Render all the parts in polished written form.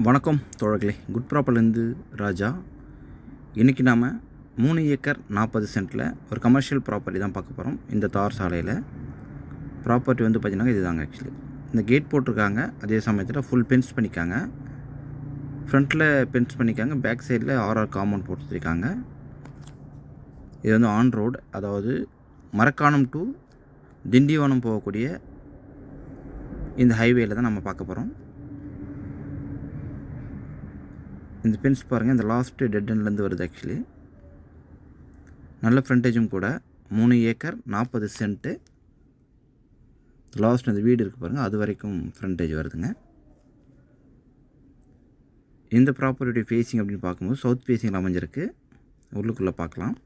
வணக்கம் தோழர்களே, குட் ப்ராப்பர்லேருந்து ராஜா. இன்றைக்கி நாம் 3 ஏக்கர் 40 சென்ட்டில் ஒரு கமர்ஷியல் ப்ராப்பர்ட்டி தான் பார்க்க போகிறோம். இந்த தார் சாலையில் ப்ராப்பர்ட்டி வந்து பார்த்திங்கன்னா இதுதாங்க. ஆக்சுவலி இந்த கேட் போட்டிருக்காங்க, அதே சமயத்தில் ஃபுல் பென்ஸ் பண்ணிக்காங்க. ஃப்ரண்ட்டில் பென்ஸ் பண்ணிக்காங்க, பேக் சைடில் ஆர்ஆர் காம்பவுண்ட் போட்டுருக்காங்க. இது வந்து ஆன் ரோடு, அதாவது மரக்காணம் டு திண்டிவனம் போகக்கூடிய இந்த ஹைவேயில் தான் நம்ம பார்க்க போகிறோம். இந்த பென்ஸ் பாருங்கள், இந்த லாஸ்ட்டு டெட் எண்ட்லேருந்து வருது. ஆக்சுவலி நல்ல ஃப்ரண்டேஜும் கூட. 3 ஏக்கர் 40 சென்ட்டு. லாஸ்ட் அந்த வீடு இருக்குது பாருங்கள், அது வரைக்கும் ஃப்ரண்டேஜ் வருதுங்க. இந்த ப்ராப்பர்ட்டி ஃபேஸிங் அப்படின்னு பார்க்கும்போது சவுத் ஃபேஸிங்கில் அமைஞ்சிருக்கு. உள்ளுக்குள்ளே பார்க்கலாம்.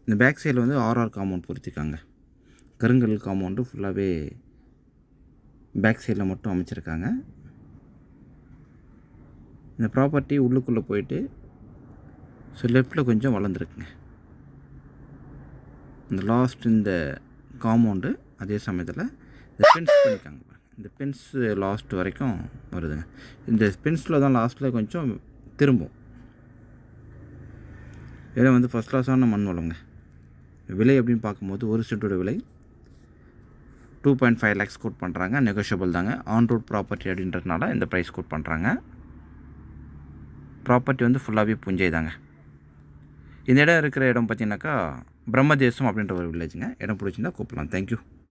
இந்த பேக் சைடில் வந்து ஆர்ஆர் காம்பவுண்ட் பொறுத்திருக்காங்க. கருங்கல் காம்பவுண்டு ஃபுல்லாகவே பேக் சைடில் மட்டும் அமைச்சிருக்காங்க. இந்த ப்ராப்பர்ட்டி உள்ளுக்குள்ளே போயிட்டு லெஃப்டில் கொஞ்சம் வளர்ந்துருக்குங்க. இந்த லாஸ்ட் இந்த காம்பவுண்டு, அதே சமயத்தில் இந்த பென்ஸ் பண்ணியிருக்காங்க. இந்த பென்ஸ் லாஸ்ட் வரைக்கும் வருதுங்க. இந்த பென்ஸில் தான் லாஸ்ட்டில் கொஞ்சம் திரும்பும். இடம் வந்து ஃபஸ்ட் கிளாஸான மண் வளங்க. விலை அப்படின்னு பார்க்கும்போது ஒரு சென்ட்டோட விலை 2.5 lakhs கோட் பண்ணுறாங்க. நெகோஷியபிள் தாங்க. ஆன் ரோட் ப்ராப்பர்ட்டி அப்படின்றதுனால இந்த ப்ரைஸ் கோட் பண்ணுறாங்க. ப்ராப்பர்ட்டி வந்து ஃபுல்லாகவே புஞ்சை தாங்க. இந்த இடம் இருக்கிற இடம் பார்த்தீங்கன்னாக்கா பிரம்மதேசம் அப்படின்ற ஒரு வில்லேஜுங்க. இடம் பிடிச்சிருந்தா கூப்பிடலாம். தேங்க்யூ.